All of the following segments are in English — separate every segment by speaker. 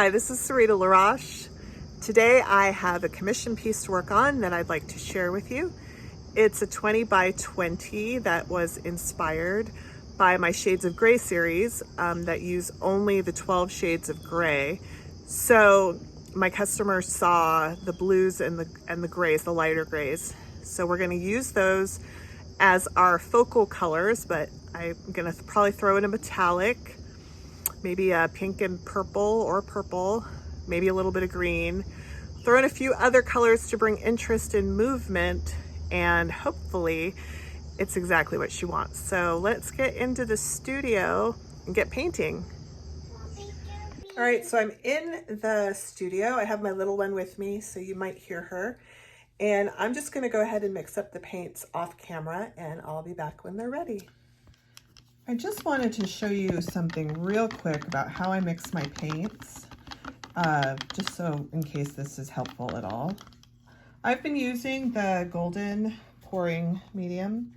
Speaker 1: Hi, this is Sarita Laroche. Today I have a commission piece to work on that I'd like to share with you. It's a 20 by 20 that was inspired by my Shades of Gray series that use only the 12 shades of gray. So my customer saw the blues and the grays, the lighter grays. So we're going to use those as our focal colors, but I'm going to probably throw in a metallic, maybe a pink and purple or purple, maybe a little bit of green. Throw in a few other colors to bring interest in movement, and hopefully it's exactly what she wants. So let's get into the studio and get painting. All right, so I'm in the studio. I have my little one with me, so you might hear her. And I'm just gonna go ahead and mix up the paints off camera, and I'll be back when they're ready. I just wanted to show you something real quick about how I mix my paints, just so in case this is helpful at all. I've been using the golden pouring medium,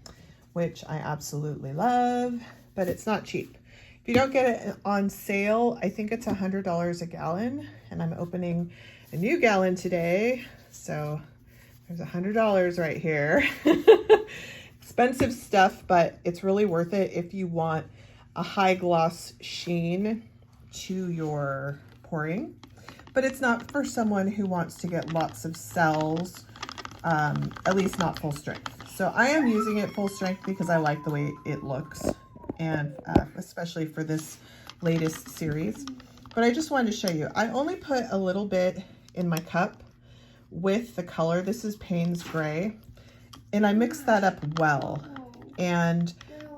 Speaker 1: which I absolutely love, but it's not cheap. If you don't get it on sale, I think it's $100 a gallon, and I'm opening a new gallon today, so there's $100 right here. Expensive stuff, but it's really worth it if you want a high gloss sheen to your pouring. But it's not for someone who wants to get lots of cells, at least not full strength. So I am using it full strength because I like the way it looks, and especially for this latest series. But I just wanted to show you, I only put a little bit in my cup with the color. This is Payne's Gray. And I mix that up well. And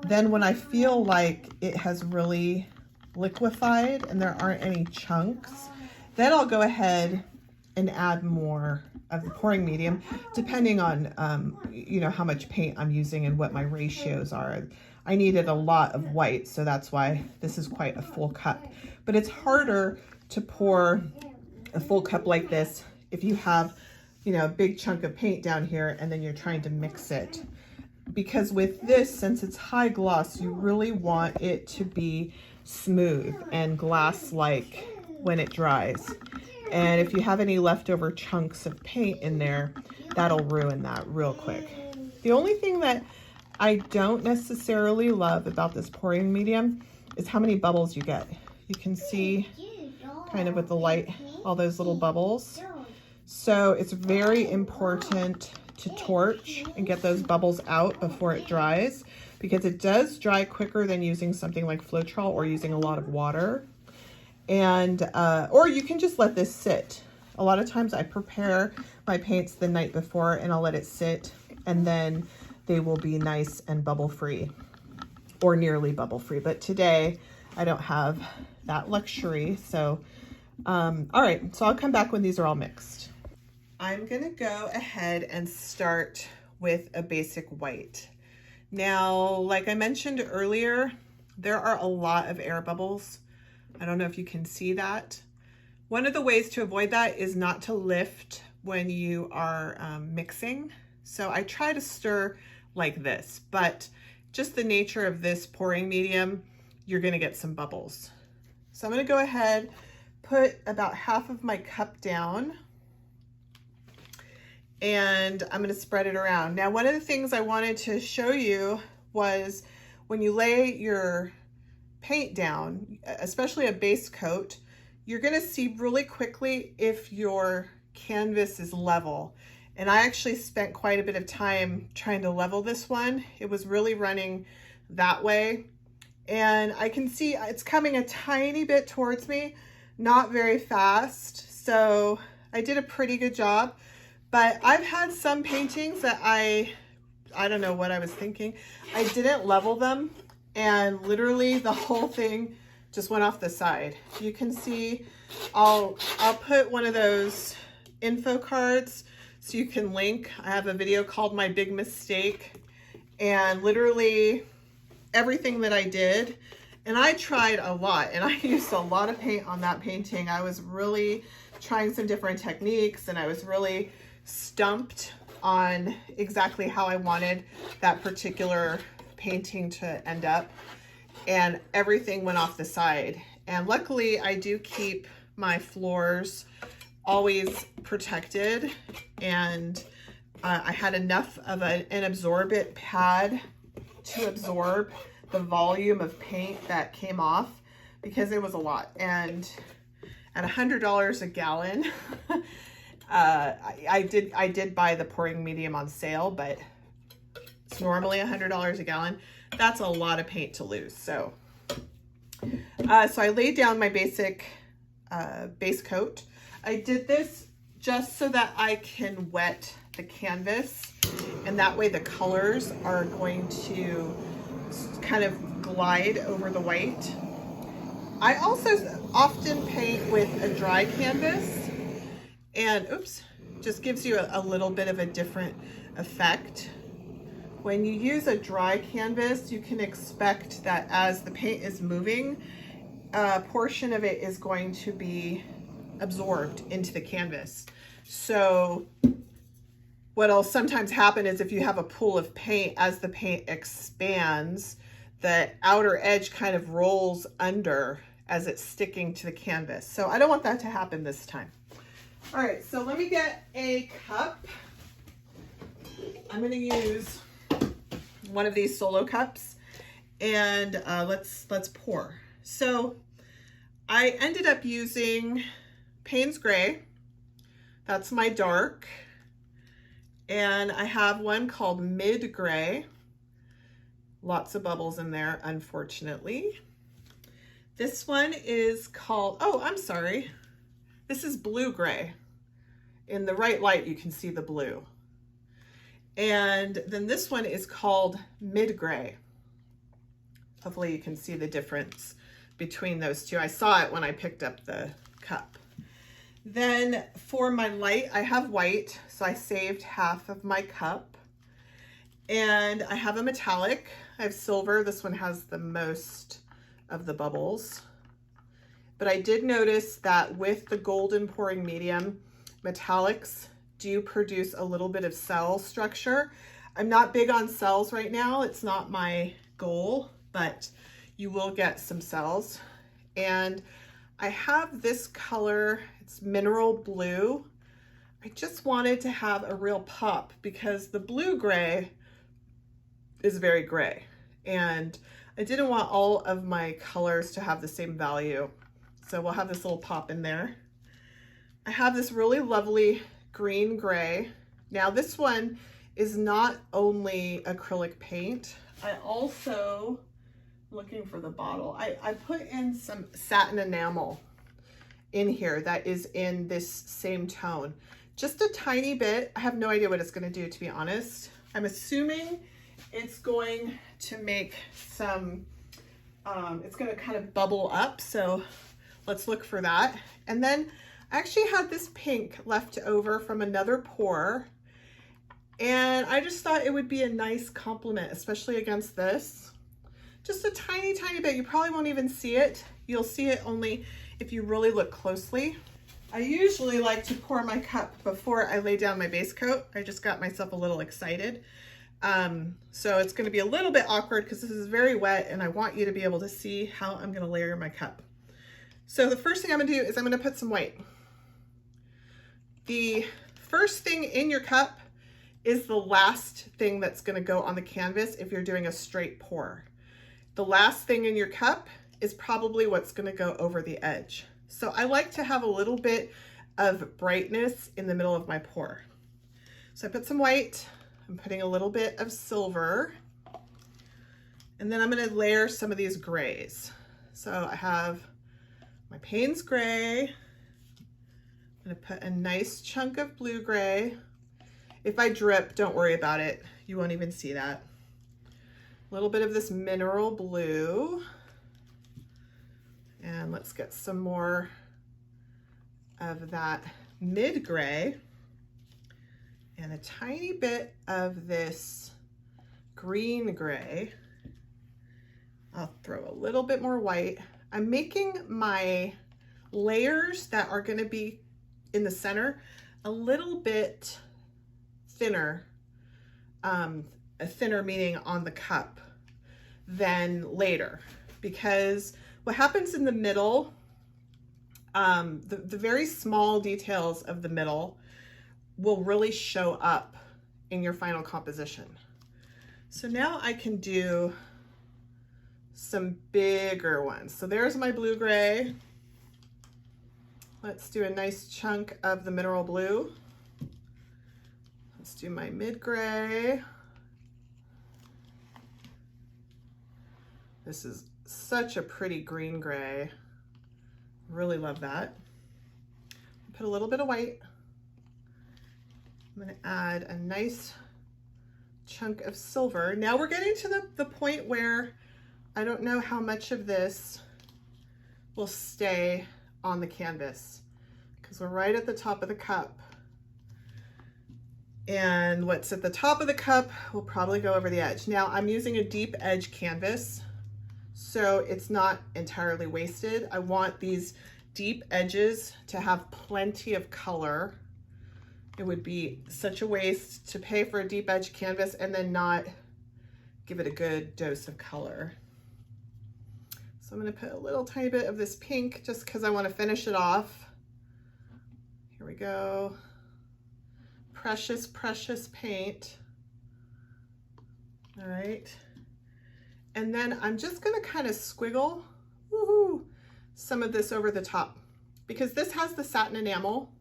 Speaker 1: then when I feel like it has really liquefied and there aren't any chunks, then I'll go ahead and add more of the pouring medium, depending on, you know, how much paint I'm using and what my ratios are. I needed a lot of white, so that's why this is quite a full cup. But it's harder to pour a full cup like this if you have, you know, a big chunk of paint down here and then you're trying to mix it. Because with this, since it's high gloss, you really want it to be smooth and glass-like when it dries. And if you have any leftover chunks of paint in there, that'll ruin that real quick. The only thing that I don't necessarily love about this pouring medium is how many bubbles you get. You can see kind of with the light, all those little bubbles. So it's very important to torch and get those bubbles out before it dries, because it does dry quicker than using something like Floetrol or using a lot of water. And or you can just let this sit. A lot of times I prepare my paints the night before and I'll let it sit, and then they will be nice and bubble free, or nearly bubble free. But today I don't have that luxury. So all right, so I'll come back when these are all mixed. I'm gonna go ahead and start with a basic white. Now, like I mentioned earlier, there are a lot of air bubbles. I don't know if you can see that. One of the ways to avoid that is not to lift when you are mixing. So I try to stir like this, but just the nature of this pouring medium, you're gonna get some bubbles. So I'm gonna go ahead, put about half of my cup down, and I'm going to spread it around. Now, one of the things I wanted to show you was when you lay your paint down, especially a base coat, you're going to see really quickly if your canvas is level. And I actually spent quite a bit of time trying to level this one. It was really running that way. And I can see it's coming a tiny bit towards me, not very fast. So I did a pretty good job. But I've had some paintings that I don't know what I was thinking. I didn't level them, and literally the whole thing just went off the side. You can see, I'll put one of those info cards so you can link. I have a video called My Big Mistake, and literally everything that I did, and I tried a lot, and I used a lot of paint on that painting. I was really trying some different techniques, and I was really stumped on exactly how I wanted that particular painting to end up, and everything went off the side. And luckily I do keep my floors always protected, and I had enough of an absorbent pad to absorb the volume of paint that came off, because it was a lot. And at $100 a gallon, I did buy the pouring medium on sale, but it's normally $100 a gallon. That's a lot of paint to lose. So I laid down my basic base coat. I did this just so that I can wet the canvas, and that way the colors are going to kind of glide over the white. I also often paint with a dry canvas, and oops, just gives you a little bit of a different effect. When you use a dry canvas, you can expect that as the paint is moving, a portion of it is going to be absorbed into the canvas. So what'll sometimes happen is if you have a pool of paint, as the paint expands, the outer edge kind of rolls under as it's sticking to the canvas. So I don't want that to happen this time. All right, so let me get a cup. I'm gonna use one of these solo cups, and let's pour. So I ended up using Payne's Gray. That's my dark. And I have one called Mid Gray. Lots of bubbles in there, unfortunately. This one is called, oh, I'm sorry. This is Blue Gray. In the right light, you can see the blue. And then this one is called Mid Gray. Hopefully you can see the difference between those two. I saw it when I picked up the cup. Then for my light, I have white, so I saved half of my cup. And I have a metallic. I have silver. This one has the most of the bubbles. But I did notice that with the golden pouring medium, metallics do produce a little bit of cell structure. I'm not big on cells right now. It's not my goal, but you will get some cells. And I have this color, it's mineral blue. I just wanted to have a real pop because the blue gray is very gray, and I didn't want all of my colors to have the same value. So we'll have this little pop in there. I have this really lovely green gray. Now this one is not only acrylic paint. I also, looking for the bottle, I put in some satin enamel in here that is in this same tone. Just a tiny bit. I have no idea what it's going to do, to be honest. I'm assuming it's going to make some, it's going to kind of bubble up. So let's look for that. And then I actually had this pink left over from another pour, and I just thought it would be a nice complement, especially against this. Just a tiny, tiny bit. You probably won't even see it. You'll see it only if you really look closely. I usually like to pour my cup before I lay down my base coat. I just got myself a little excited. So it's going to be a little bit awkward because this is very wet, and I want you to be able to see how I'm going to layer my cup. So the first thing I'm going to do is I'm going to put some white. The first thing in your cup is the last thing that's going to go on the canvas if you're doing a straight pour. The last thing in your cup is probably what's going to go over the edge. So I like to have a little bit of brightness in the middle of my pour. So I put some white, I'm putting a little bit of silver, and then I'm going to layer some of these grays. So I have my Payne's Gray. I'm going to put a nice chunk of blue gray. If I drip, don't worry about it. You won't even see that. A little bit of this mineral blue. And let's get some more of that mid gray. And a tiny bit of this green gray. I'll throw a little bit more white. I'm making my layers that are going to be in the center a little bit thinner, a thinner meaning on the cup than later, because what happens in the middle the very small details of the middle will really show up in your final composition. So now I can do some bigger ones. So there's my blue-gray. Let's do a nice chunk of the mineral blue. Let's do my mid-gray. This is such a pretty green gray. Really love that. Put a little bit of white. I'm going to add a nice chunk of silver. Now we're getting to the point where I don't know how much of this will stay on the canvas because we're right at the top of the cup. And what's at the top of the cup will probably go over the edge. Now I'm using a deep edge canvas, so it's not entirely wasted. I want these deep edges to have plenty of color. It would be such a waste to pay for a deep edge canvas and then not give it a good dose of color. So I'm going to put a little tiny bit of this pink just because I want to finish it off. Here we go. Precious, precious paint. All right. And then I'm just going to kind of squiggle some of this over the top because this has the satin enamel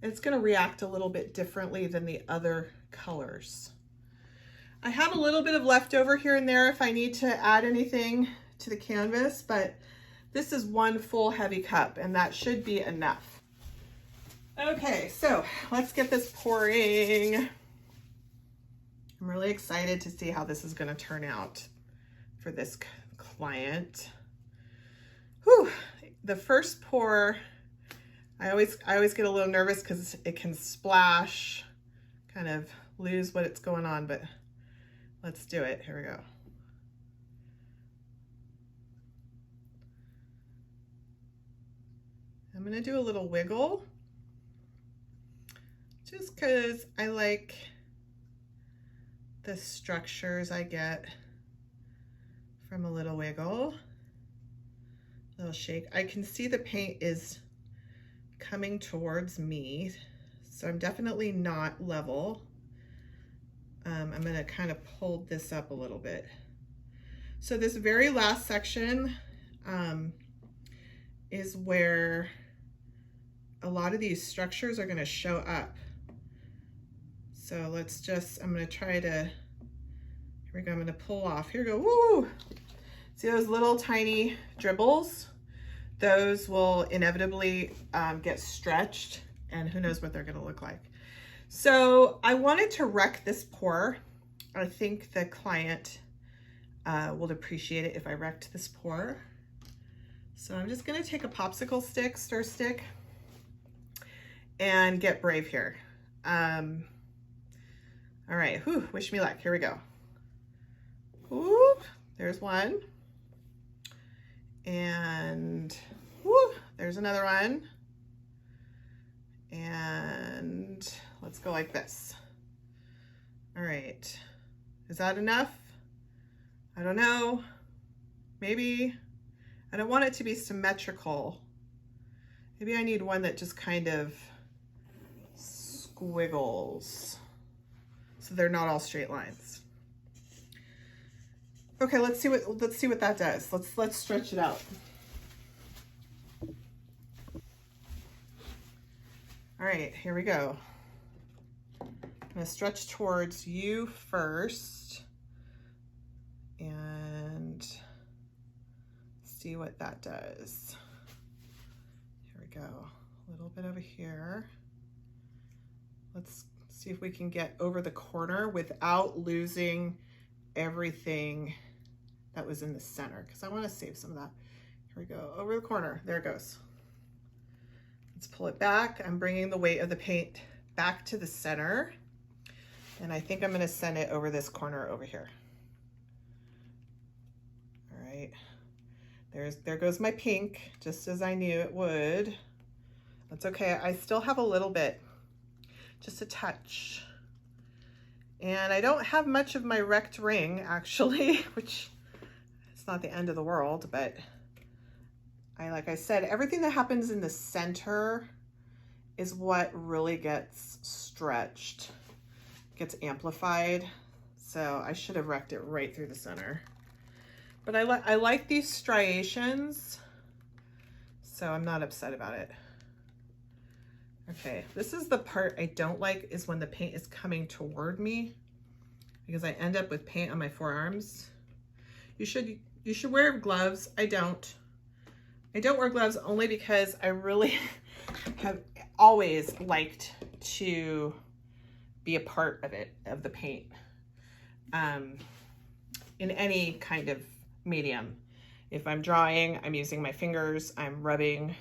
Speaker 1: and it's going to react a little bit differently than the other colors. I have a little bit of leftover here and there if I need to add anything to the canvas, but this is one full heavy cup and that should be enough. Okay, so let's get this pouring. I'm really excited to see how this is going to turn out for this client. Whew. The first pour, I always get a little nervous because it can splash, kind of lose what it's going on, but let's do it. Here we go. I'm going to do a little wiggle just because I like the structures I get from a little wiggle, little shake. I can see the paint is coming towards me, so I'm definitely not level. I'm going to kind of pull this up a little bit. So this very last section is where a lot of these structures are going to show up. So let's just, I'm going to try to, here we go, I'm going to pull off. Here we go, woo! See those little tiny dribbles? Those will inevitably get stretched, and who knows what they're going to look like. So I wanted to wreck this pour. I think the client would appreciate it if I wrecked this pour. So I'm just going to take a popsicle stick, stir stick, and get brave here. All right, whew, wish me luck. Here we go. Whoop, there's one. And whoop, there's another one. And let's go like this. All right, is that enough? I don't know, maybe. I don't want it to be symmetrical. Maybe I need one that just kind of squiggles so they're not all straight lines. Okay, let's see what that does. Let's stretch it out. All right, here we go. I'm gonna stretch towards you first and see what that does. Here we go, a little bit over here. Let's see if we can get over the corner without losing everything that was in the center, because I want to save some of that. Here we go, over the corner, there it goes. Let's pull it back. I'm bringing the weight of the paint back to the center, and I think I'm going to send it over this corner over here. All right, there goes my pink, just as I knew it would. That's okay, I still have a little bit, just a touch. And I don't have much of my wrecked ring, actually, which it's not the end of the world, but like I said, everything that happens in the center is what really gets stretched, gets amplified. So I should have wrecked it right through the center. But I like these striations, so I'm not upset about it. Okay, this is the part I don't like, is when the paint is coming toward me, because I end up with paint on my forearms. You should wear gloves. I don't wear gloves only because I really have always liked to be a part of it, of the paint, in any kind of medium. If I'm drawing, I'm using my fingers. I'm rubbing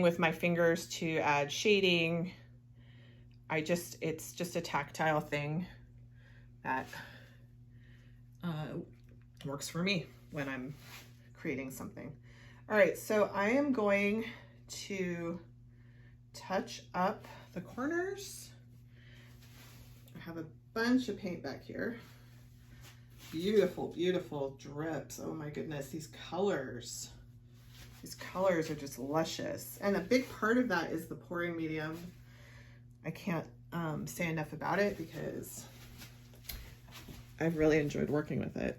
Speaker 1: with my fingers to add shading. It's just a tactile thing that works for me when I'm creating something. All right, so I am going to touch up the corners. I have a bunch of paint back here. Beautiful, beautiful drips. Oh my goodness, these colors. These colors are just luscious. And a big part of that is the pouring medium. I can't say enough about it because I've really enjoyed working with it.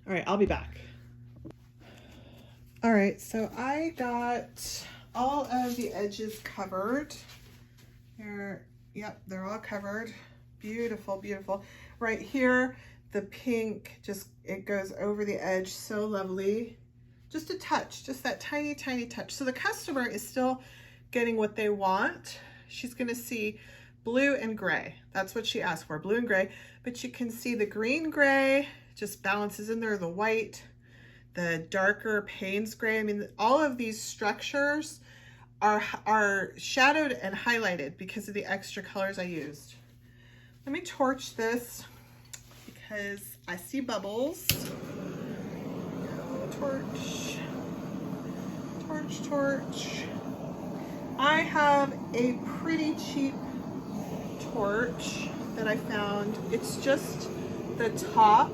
Speaker 1: All right, I'll be back. All right, so I got all of the edges covered. Yep, they're all covered. Beautiful, beautiful. Right here, the pink, it goes over the edge so lovely. Just a touch, just that tiny, tiny touch. So the customer is still getting what they want. She's gonna see blue and gray. That's what she asked for, blue and gray. But you can see the green gray just balances in there, the white, the darker Payne's gray. I mean, all of these structures are shadowed and highlighted because of the extra colors I used. Let me torch this because I see bubbles. Torch, torch, torch. I have a pretty cheap torch that I found. It's just the top,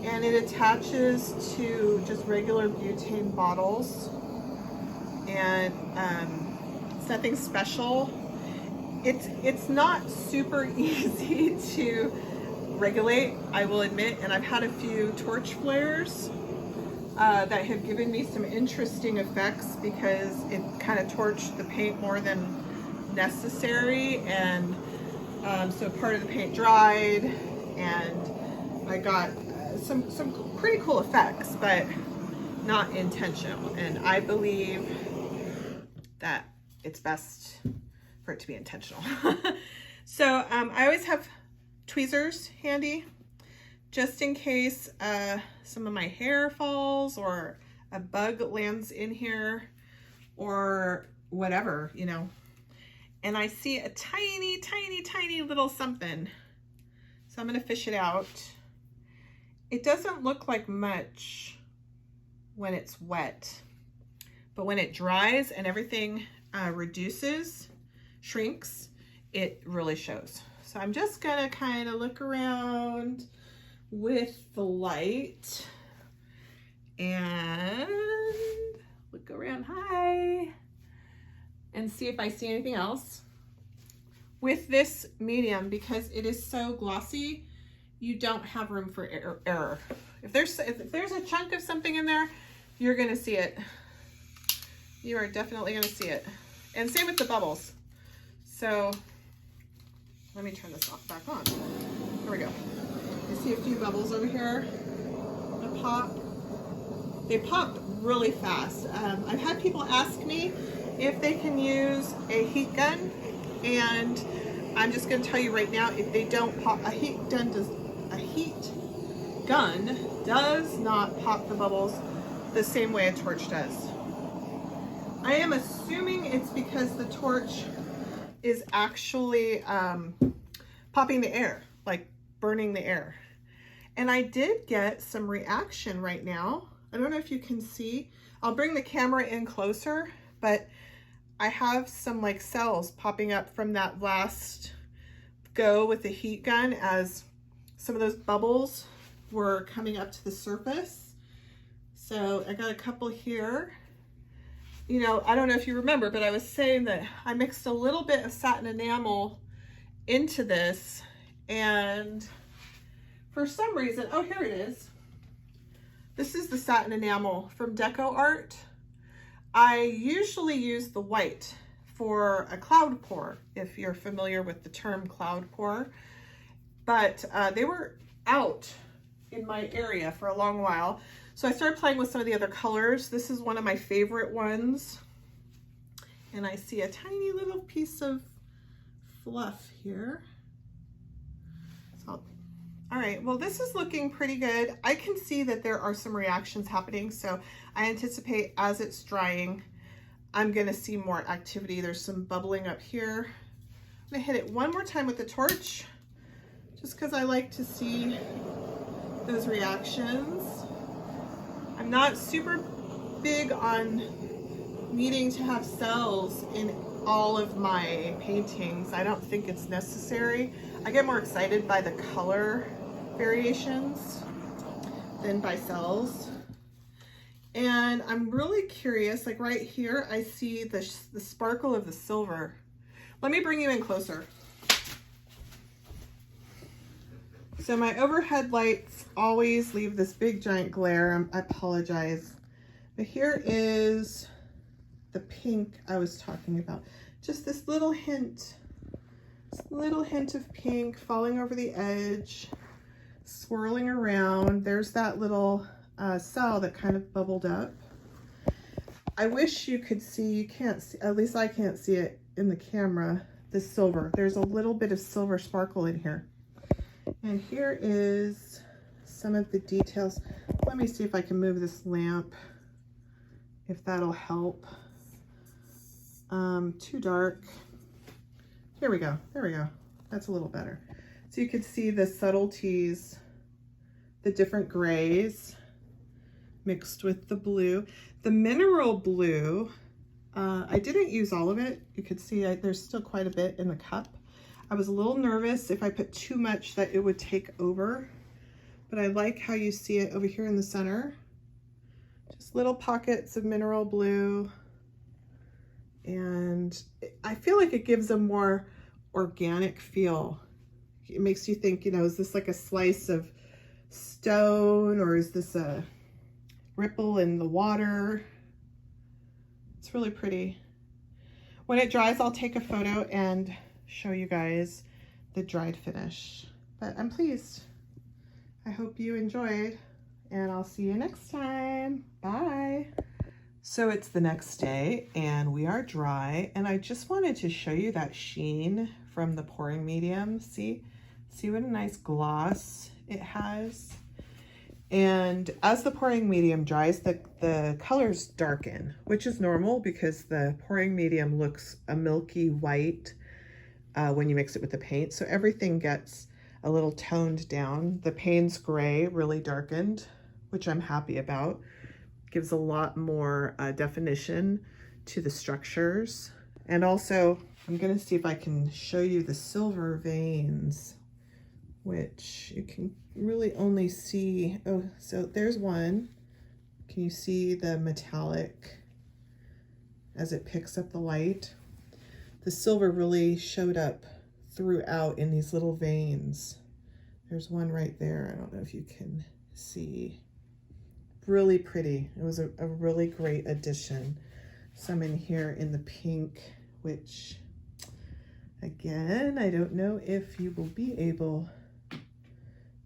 Speaker 1: and it attaches to just regular butane bottles, and it's nothing special. It's not super easy to regulate, I will admit, and I've had a few torch flares that have given me some interesting effects because it kind of torched the paint more than necessary, and so part of the paint dried, and I got some pretty cool effects, but not intentional. And I believe that it's best for it to be intentional. So I always have tweezers handy, just in case some of my hair falls or a bug lands in here or whatever, you know. And I see a tiny, tiny, tiny little something. So I'm gonna fish it out. It doesn't look like much when it's wet, but when it dries and everything shrinks, it really shows. So I'm just gonna kind of look around with the light and look around high and see if I see anything else. With this medium, because it is so glossy, you don't have room for error. If there's a chunk of something in there, you're gonna see it. You are definitely gonna see it. And same with the bubbles. So let me turn this off back on. Here we go. You see a few bubbles over here that pop. They pop really fast. I've had people ask me if they can use a heat gun, and I'm just going to tell you right now, if they don't pop, a heat gun does not pop the bubbles the same way a torch does. I am assuming it's because the torch is actually popping the air, like burning the air. And I did get some reaction right now. I don't know if you can see. I'll bring the camera in closer, but I have some like cells popping up from that last go with the heat gun as some of those bubbles were coming up to the surface. So I got a couple here. You know, I don't know if you remember, but I was saying that I mixed a little bit of satin enamel into this, and for some reason, oh, here it is. This is the satin enamel from Deco Art. I usually use the white for a cloud pour, if you're familiar with the term cloud pour, but they were out in my area for a long while. So I started playing with some of the other colors. This is one of my favorite ones. And I see a tiny little piece of fluff here. So, all right, well, this is looking pretty good. I can see that there are some reactions happening. So I anticipate as it's drying, I'm gonna see more activity. There's some bubbling up here. I'm gonna hit it one more time with the torch, just because I like to see those reactions. I'm not super big on needing to have cells in all of my paintings. I don't think it's necessary. I get more excited by the color variations than by cells. And I'm really curious, like right here, I see the sparkle of the silver. Let me bring you in closer. So my overhead lights always leave this big giant glare. I apologize. But here is the pink I was talking about. Just this little hint of pink falling over the edge, swirling around. There's that little cell that kind of bubbled up. I wish you could see, you can't see, at least I can't see it in the camera, the silver. There's a little bit of silver sparkle in here. And here is some of the details. Let me see if I can move this lamp, if that'll help. Too dark. Here we go. There we go. That's a little better. So you can see the subtleties, the different grays mixed with the blue. The mineral blue, I didn't use all of it. You could see there's still quite a bit in the cup. I was a little nervous if I put too much that it would take over, but I like how you see it over here in the center. Just little pockets of mineral blue. And I feel like it gives a more organic feel. It makes you think, you know, is this like a slice of stone, or is this a ripple in the water? It's really pretty. When it dries, I'll take a photo and show you guys the dried finish. But I'm pleased. I hope you enjoyed, and I'll see you next time. Bye. So it's the next day and we are dry, and I just wanted to show you that sheen from the pouring medium. See what a nice gloss it has. And as the pouring medium dries, the colors darken, which is normal because the pouring medium looks a milky white when you mix it with the paint. So everything gets a little toned down. The Payne's gray really darkened, which I'm happy about. Gives a lot more definition to the structures. And also, I'm gonna see if I can show you the silver veins, which you can really only see. Oh, so there's one. Can you see the metallic as it picks up the light? The silver really showed up throughout in these little veins. There's one right there. I don't know if you can see. Really pretty. It was a really great addition. Some in here in the pink, which again, I don't know if you will be able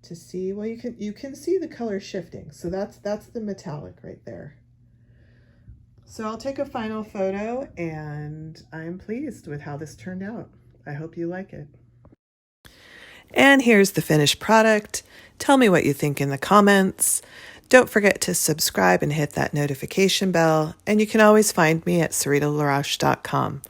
Speaker 1: to see. Well, you can see the color shifting. So that's the metallic right there. So I'll take a final photo, and I'm pleased with how this turned out. I hope you like it. And here's the finished product. Tell me what you think in the comments. Don't forget to subscribe and hit that notification bell. And you can always find me at SaritaLaroche.com.